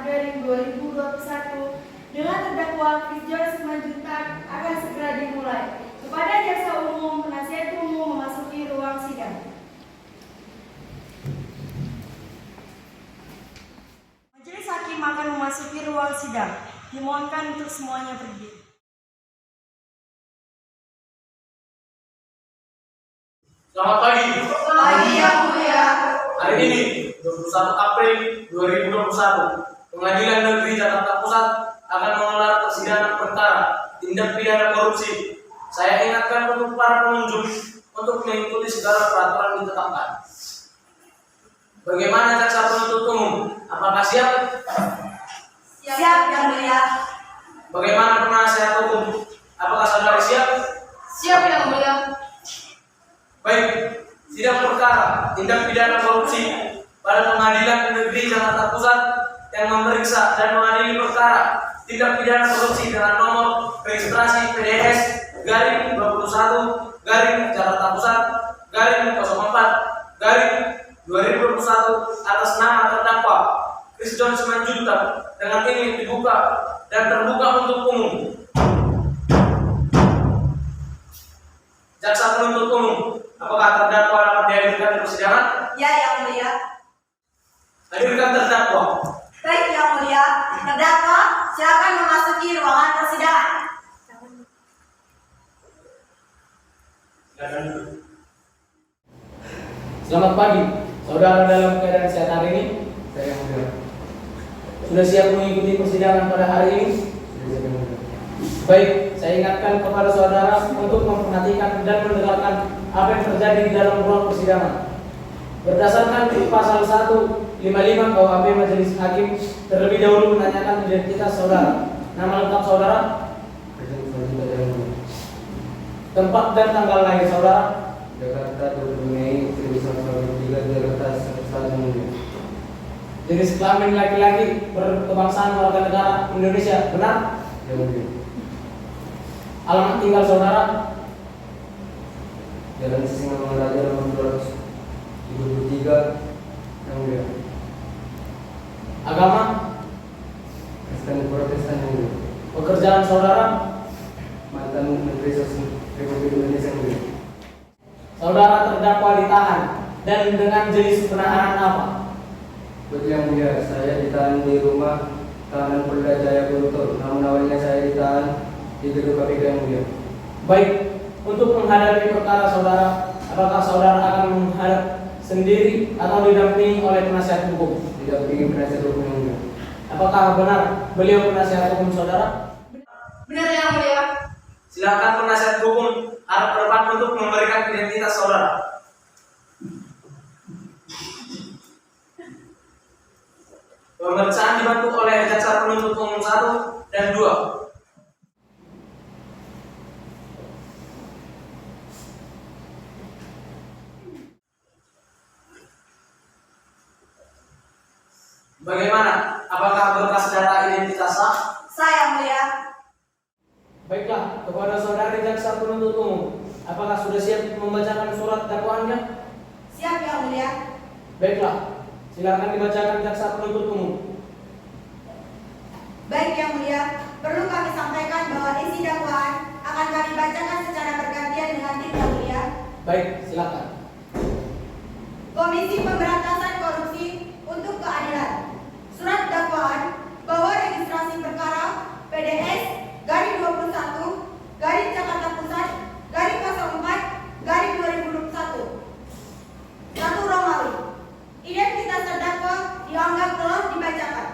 4/2021 dengan terdakwa Christian Simanjuntak akan segera dimulai. Kepada jaksa umum, penasihat umum memasuki ruang sidang. Majelis hakim akan memasuki ruang sidang. Dimohonkan untuk semuanya berdiri. Selamat pagi. Pagi yang mulia. Hari ini, 21 April 2021, Pengadilan Negeri Jakarta Pusat akan menggelar persidangan perkara tindak pidana korupsi. Saya ingatkan untuk para pengunjung untuk mengikuti segala peraturan ditetapkan. Bagaimana jaksa penuntut umum? Apakah siap? Siap yang mulia. Bagaimana penasihat hukum? Apakah saudari siap? Siap yang mulia. Baik, sidang perkara tindak pidana korupsi pada Pengadilan Negeri Jakarta Pusat yang memeriksa dan mengadili perkara tindak pidana korupsi dengan nomor registrasi PDS garing 21 garing Jakarta Pusat garing 04 garing 2021 atas nama terdakwa Christian Simanjuntak dengan ini dibuka dan terbuka untuk umum. Jaksa penuntut umum, apakah terdakwa dapat dihadirkan di persidangan? Ya yang mulia. Hadirkan terdakwa. Baik yang mulia. Terdakwa silakan memasuki ruangan persidangan. Selamat pagi, saudara dalam keadaan sehat hari ini? Saya mulia. Sudah siap mengikuti persidangan pada hari ini? Baik, saya ingatkan kepada saudara untuk memperhatikan dan mendengarkan apa yang terjadi di dalam ruang persidangan. Berdasarkan pasal 155 KUHP Majelis Hakim, terlebih dahulu menanyakan identitas saudara. Nama lengkap saudara? Tempat dan tanggal lahir saudara? Jakarta 20 Mei 1993, Jakarta 1. Jenis kelamin laki-laki, berkebangsaan warga negara Indonesia, benar? Yang mulia. Alamat tinggal saudara? Jalan Sisingamangaraja nomor 223. Yang mulia. Agama? Kristen Protestan. Yang mulia. Pekerjaan saudara? Mantan Menteri Sosial Republik Indonesia. Yang mulia. Saudara terdakwa ditahan dan dengan jenis penahanan apa? Betul yang mulia, saya ditahan di rumah tahanan Polda Jaya Guntur. Namun awalnya saya ditahan di gedung KPK yang mulia. Baik, untuk menghadapi perkara saudara, apakah saudara akan menghadap sendiri atau didampingi oleh penasihat hukum? Didampingi penasihat hukum yang mulia. Apakah benar beliau penasihat hukum saudara? Benar yang mulia. Silakan penasihat hukum harap berhak untuk memberikan identitas saudara. Pemeriksaan dibantu oleh jaksa penuntut umum 1 dan 2. Bagaimana? Apakah berkas data identitas sah? Sah yang mulia. Baiklah, kepada saudari jaksa penuntut umum, apakah sudah siap membacakan surat dakwaannya? Siap yang mulia. Baiklah, silakan dibacakan jaksa penuntut umum. Baik yang mulia, perlu kami sampaikan bahwa isi dakwaan akan kami bacakan secara bergantian dengan tim yang mulia. Baik, silakan. Komisi Pemberantasan Korupsi untuk Keadilan. Surat dakwaan bahwa registrasi perkara PDS garing 21 garing Jakarta Pusat garing 04 garing 2021. 1 Romawi. Identitas terdakwa dianggap telah dibacakan.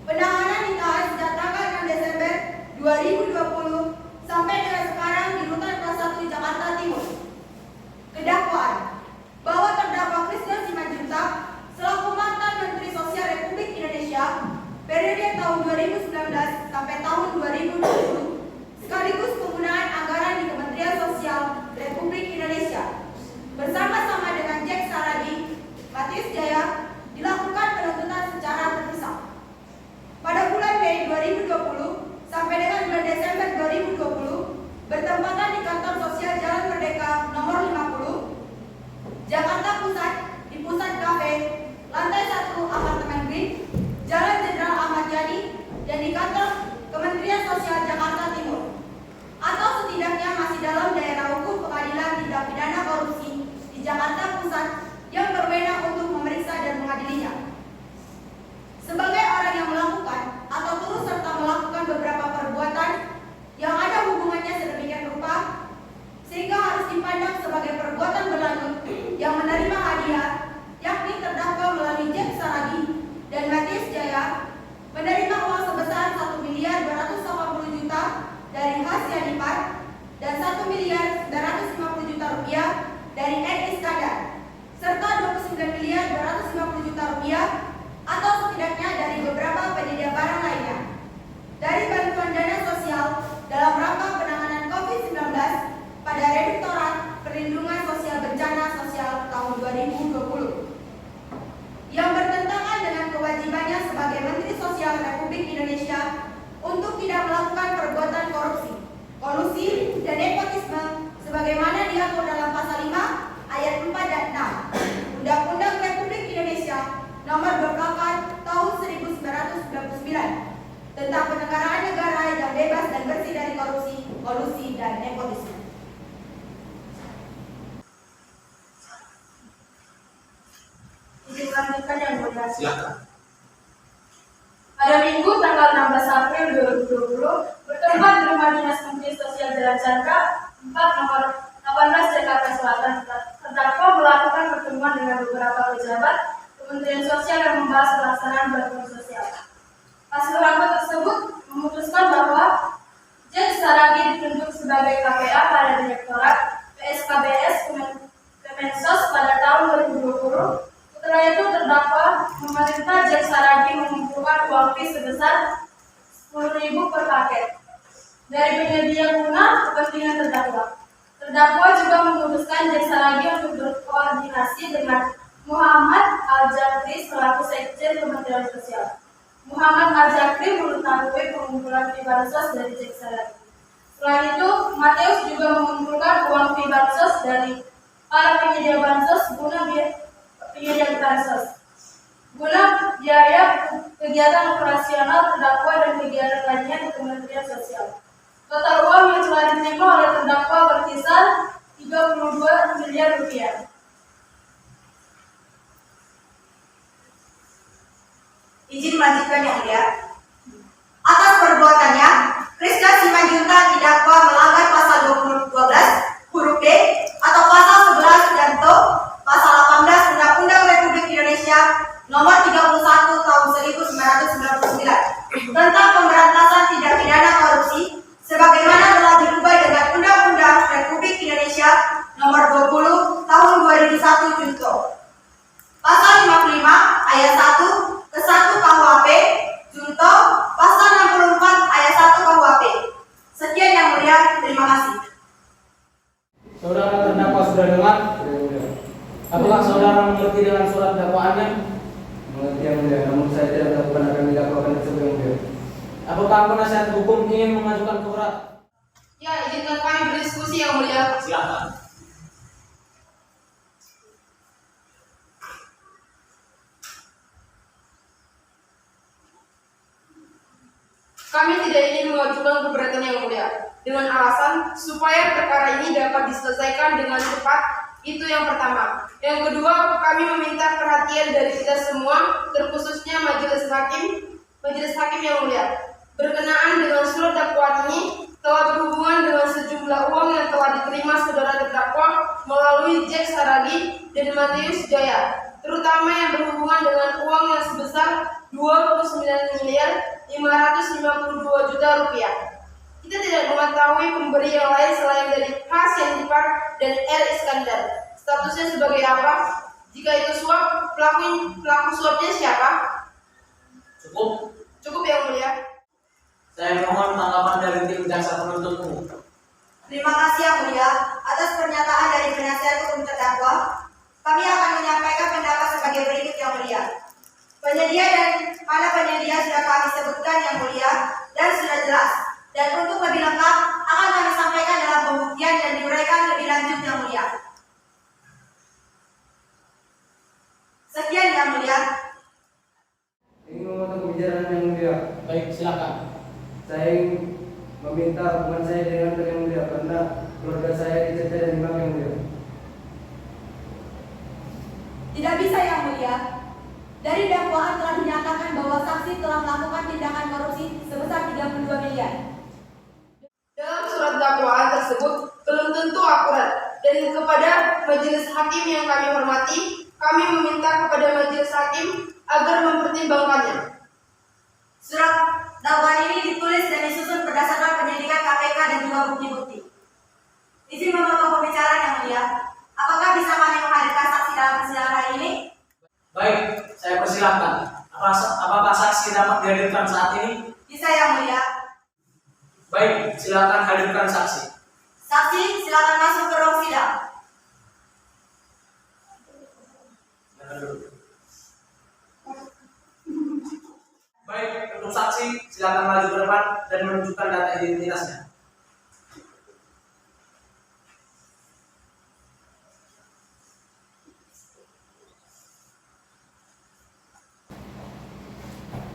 Penahanan ditahan sejak tanggal 6 Desember 2020 sampai dengan sekarang di Rutan Kelas 1 Jakarta Timur. Kedakwaan bahwa terdakwa Christian Simanjuntak selaku mantan Menteri Sosial Republik Indonesia periode tahun 2019 sampai tahun 2020 sekaligus penggunaan anggaran di Kementerian Sosial Republik Indonesia bersama-sama dengan Jack Saragi, Matius Jaya dilakukan penuntutan secara terpisah. Pada bulan Mei 2020 sampai dengan bulan Desember 2020 bertempatan di Kantor Sosial Jalan Merdeka nomor 50 Jakarta Pusat di Pusat Cafe lantai 1 apartemen Green Jalan Jenderal Ahmad Sosial Jakarta Timur, atau setidaknya masih dalam daerah hukum pengadilan tindak pidana korupsi di Jakarta Pusat yang berwenang untuk memeriksa dan mengadilinya. Sebagai orang yang melakukan atau turut serta melakukan beberapa perbuatan yang ada hubungannya sedemikian rupa sehingga harus dipandang sebagai perbuatan berlanjut yang menerima hadiah, yakni terdakwa melalui Jack Saragi dan Matius Jaya menerima uang sebesar 1.280.000.000 dari Hasya Dipat dan 1.950.000.000 rupiah dari Ed Iskandar serta 29.250.000.000 rupiah atau setidaknya dari beberapa penyedia barang lainnya dari bantuan dana sosial dalam rangka penanganan COVID-19 pada Redaktorat Perlindungan Sosial Bencana Sosial tahun 2020 yang bertentangan dengan kewajibannya sebagai Menteri Sosial Republik Indonesia untuk tidak melakukan perbuatan korupsi, kolusi, dan nepotisme sebagaimana diatur dalam pasal 5 ayat 4 dan 6 Undang-Undang Republik Indonesia Nomor 24 Tahun 1999 tentang penyelenggaraan negara yang bebas dan bersih dari korupsi, kolusi, dan nepotisme. Izin lanjutkan yang mulia. Silakan. Pada Minggu tanggal 16 April 2020 bertempat di Rumah Dinas Menteri Sosial Jalan Chandra 4 nomor 18 Jakarta Selatan, terdakwa melakukan pertemuan dengan beberapa pejabat Kementerian Sosial yang membahas pelaksanaan bantuan sosial. Hasil rapat tersebut memutuskan bahwa Jack Saragi ditunjuk sebagai KPA pada Direktorat PSKBS Kemensos pada tahun 2020. Setelah itu terdakwa memerintah Jack Saragi mengumpulkan uang fee sebesar 10.000 per paket dari penyedia guna kepentingan terdakwa. Terdakwa juga memutuskan Jack Saragi untuk berkoordinasi dengan Muhammad Al-Jakri selaku Sekjen Kementerian Sosial. Muhammad Al-Jakri mengetahui pengumpulan fee bansos dari Jack Saragi. Selain itu, Matius juga mengumpulkan uang fee bansos dari para penyedia bansos guna biaya kegiatan operasional terdakwa dan kegiatan lainnya di Kementerian Sosial. Total uang yang telah diterima oleh terdakwa berkisar 32 miliar rupiah. Izin melanjutkan yang mulia. Atas perbuatannya, Krisna Simanjuntak didakwa melanggar pasal 12 huruf D atau pasal 11 dan T pasal 18 Undang-Undang Republik Indonesia Nomor 31 Tahun 1999 tentang pemberantasan tindak pidana korupsi sebagaimana telah dirubah dengan Undang-Undang Republik Indonesia Nomor 20 Tahun 2001 Junto. Pasal 55 ayat 1 ke 1 KUHP Junto pasal 64 ayat 1 KUHP. Sekian yang mulia, terima kasih. Saudara terdakwa sudah dengar? Apakah saudara mengerti dengan surat dakwaannya? Mengerti yang mulia, namun saya tidak tahu pernah kami dakwakan tersebut yang mulia. Apakah penasihat hukum ingin mengajukan keberatan? Ya, izinkan kami berdiskusi yang mulia. Silakan. Kami tidak ingin mengajukan keberatan yang mulia dengan alasan supaya perkara ini dapat diselesaikan dengan cepat. Itu yang pertama. Yang kedua, kami meminta perhatian dari kita semua, terkhususnya majelis hakim yang mulia. Berkenaan dengan surat dakwaan ini telah berhubungan dengan sejumlah uang yang telah diterima saudara terdakwa melalui Jack Saragi dan Matius Jaya, terutama yang berhubungan dengan uang yang sebesar 29.552.000.000 rupiah. Kita tidak mengetahui pemberi yang lain selain dari Hasya Dipat dan Ed Iskandar. Statusnya sebagai apa? Jika itu suap, pelaku suapnya siapa? Cukup yang mulia. Saya mohon tanggapan dari tim jaksa penuntut umum. Terima kasih yang mulia atas pernyataan dari penasihat hukum terdakwa. Kami akan menyampaikan pendapat sebagai berikut yang mulia. Penyedia dan mana penyedia sudah kami sebutkan yang mulia dan sudah jelas. Dan untuk lebih lengkap akan kami sampaikan dalam pembuktian dan diuraikan lebih lanjut yang mulia. Sekian yang mulia. Ingin memotong pembicaraan yang mulia. Baik, silakan. Saya meminta hukuman saya dengan yang mulia karena keluarga saya dicerca dan imam yang mulia. Tidak bisa yang mulia. Dari dakwaan telah dinyatakan bahwa saksi telah melakukan tindakan korupsi sebesar 32 miliar. Dalam surat dakwaan tersebut belum tentu akurat dan kepada majelis hakim yang kami hormati, kami meminta kepada majelis hakim agar mempertimbangkannya. Surat dakwaan ini ditulis dan disusun berdasarkan penyelidikan KPK dan juga bukti-bukti. Izin memotong pembicaraan yang mulia. Apakah bisa kami menghadirkan saksi dalam persidangan hari ini? Baik, saya persilahkan. Apakah saksi dapat dihadirkan saat ini? Bisa yang mulia. Baik, silakan hadirkan saksi. Saksi, silakan masuk ke ruang sidang. Baik, untuk saksi silakan maju ke depan dan menunjukkan data identitasnya.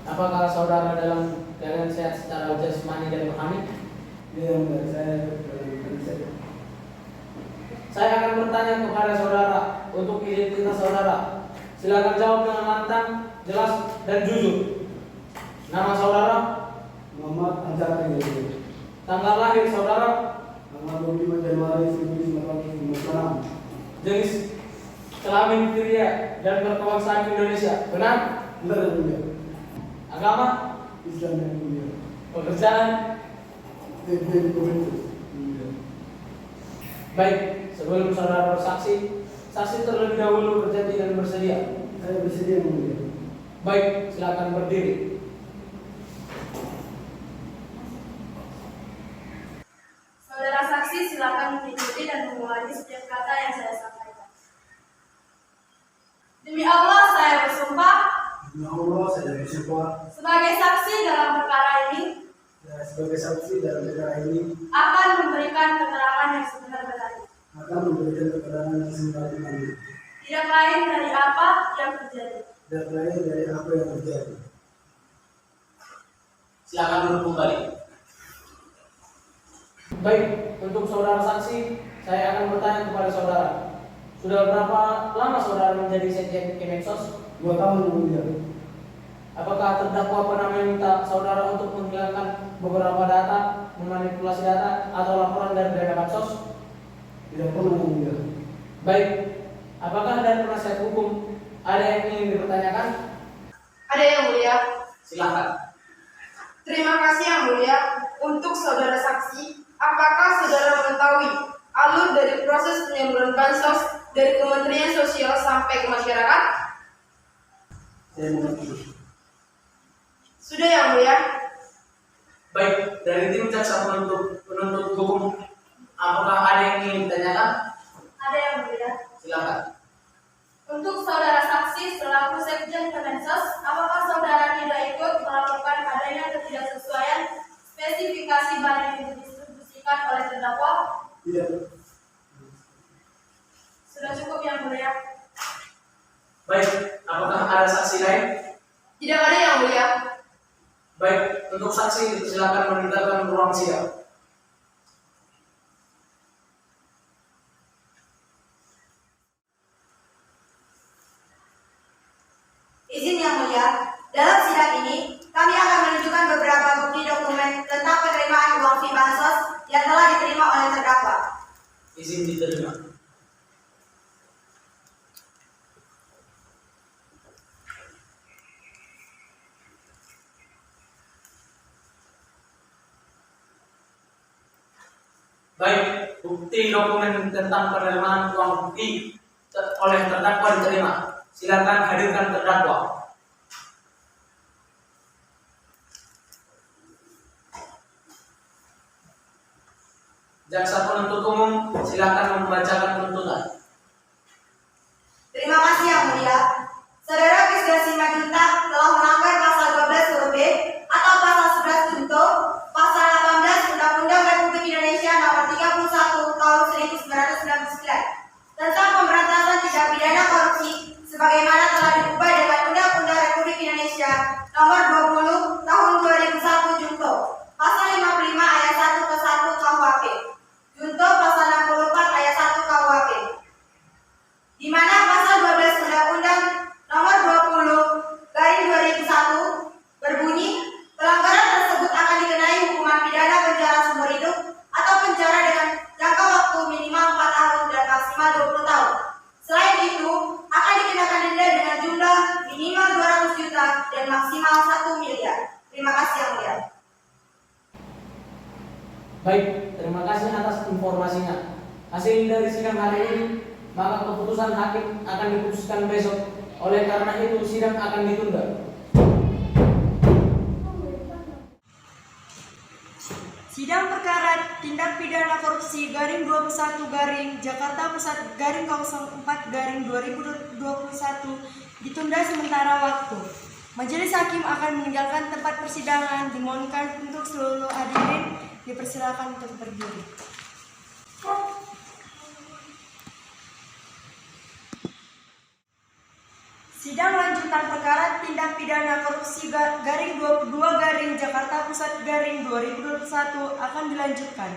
Apakah saudara dalam keadaan sehat secara jasmani dan rohani? Ya, yang mulia, saya bisa. Saya akan bertanya kepada saudara untuk identitas saudara. Silakan jawab dengan lantang, jelas, dan jujur. Nama saudara, Muhammad Ansar yang mulia. tanggal lahir saudara, Tanggal 25 Januari 1956. jenis kelamin pria dan berkebangsaan Indonesia. Benar? Benar yang mulia. Agama, Islam yang mulia. pekerjaan. Dirjen Kominfo. Mulia. Baik, sebelum saudara bersaksi, saksi terlebih dahulu berjanji dan bersedia. Saya bersedia yang mulia. Baik, silakan berdiri. Saudara saksi silakan mengikuti dan mengulangi setiap kata yang saya sampaikan. Demi Allah saya bersumpah Demi Allah, saya bersumpah sebagai saksi dalam perkara ini sebagai saksi dalam perkara ini akan memberikan keterangan yang sebenar-benarnya, akan memberikan keterangan yang sebenar-benarnya, tidak lain dari apa yang terjadi. dan lain dari apa yang terjadi. Silakan duduk kembali. Baik, untuk saudara saksi, saya akan bertanya kepada saudara. Sudah berapa lama saudara menjadi sekjen Kemensos? 2 tahun yang mulia. Apakah terdakwa pernah meminta saudara untuk menghilangkan beberapa data, memanipulasi data, atau laporan dari dana bansos? Tidak pernah yang mulia. Baik, apakah dari penasihat hukum ada yang ingin dipertanyakan? Ada yang mulia. Silakan. Terima kasih yang mulia. Untuk saudara saksi, apakah saudara mengetahui alur dari proses penyaluran bansos dari Kementerian Sosial sampai ke masyarakat? Saya mengerti. Sudah yang mulia. Baik, dari tim jaksa penuntut hukum, apakah ada yang ingin ditanyakan? Ada yang mulia. Silakan. Untuk saudara saksi selaku sekjen Kemensos, apakah saudara tidak ikut melakukan adanya ketidaksesuaian spesifikasi barang yang didistribusikan oleh terdakwa? Tidak. Sudah cukup yang mulia. Baik, apakah ada saksi lain? Tidak ada yang mulia. Baik, untuk saksi silakan meninggalkan ruang sidang. Izin yang mulia, dalam sidang ini kami akan menunjukkan beberapa bukti dokumen tentang penerimaan uang fee bansos yang telah diterima oleh terdakwa. Izin diterima. Baik, bukti dokumen tentang penerimaan uang fee oleh terdakwa diterima. Silakan hadirkan terdakwa. Jaksa penuntut umum, silakan membacakan tuntutan. Terima kasih yang mulia. Saudara Krisda Simanjuntak telah melanggar pasal 12 huruf B atau pasal 11 junto pasal 18 Undang-Undang Republik Indonesia Nomor 31 Tahun 1999 tentang pemberantasan tindak pidana korupsi sebagaimana telah diubah dengan Undang-Undang Republik Indonesia Nomor 20 Tahun 2001 junto pasal 55 ayat Terima kasih yang mulia. Baik, terima kasih atas informasinya. Hasil dari sidang hari ini, maka keputusan hakim akan diputuskan besok. Oleh karena itu, sidang akan ditunda. Sidang perkara tindak pidana korupsi garing 21 garing Jakarta Pusat garing 04 garing 2021 ditunda sementara waktu. Majelis hakim akan meninggalkan tempat persidangan. Dimohonkan untuk seluruh hadirin dipersilakan untuk berdiri. Sidang lanjutan perkara tindak pidana korupsi garing 22 garing Jakarta Pusat garing 2021 akan dilanjutkan.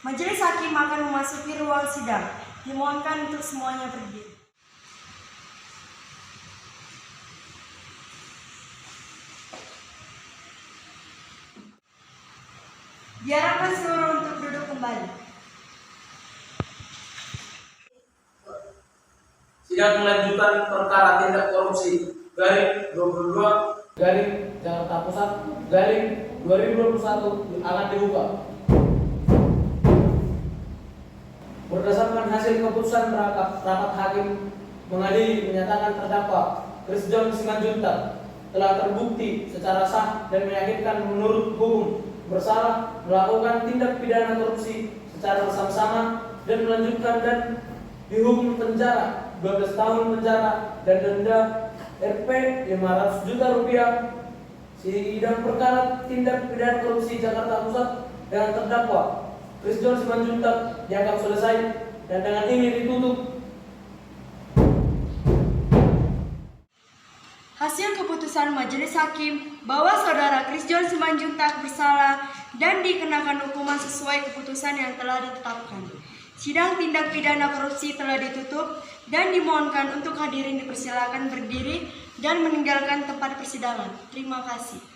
Majelis hakim akan memasuki ruang sidang. Dimohonkan untuk semuanya berdiri. Diharapkan seluruh untuk duduk kembali. Sidang lanjutan perkara tindak korupsi garing 22 Garing Jakarta Pusat garing 2021 akan dibuka. Berdasarkan hasil keputusan rapat hakim mengadili menyatakan terdakwa Christian Simanjuntak telah terbukti secara sah dan meyakinkan menurut hukum bersalah melakukan tindak pidana korupsi secara bersama-sama dan melanjutkan dan dihukum penjara 12 tahun penjara dan denda Rp 500 juta rupiah. Sidang perkara tindak pidana korupsi Jakarta Pusat dengan terdakwa Christian Simanjuntak dianggap selesai dan dengan ini ditutup. Hasil keputusan majelis hakim bahwa saudara Christian Simanjuntak bersalah dan dikenakan hukuman sesuai keputusan yang telah ditetapkan. Sidang tindak pidana korupsi telah ditutup dan dimohonkan untuk hadirin dipersilakan berdiri dan meninggalkan tempat persidangan. Terima kasih.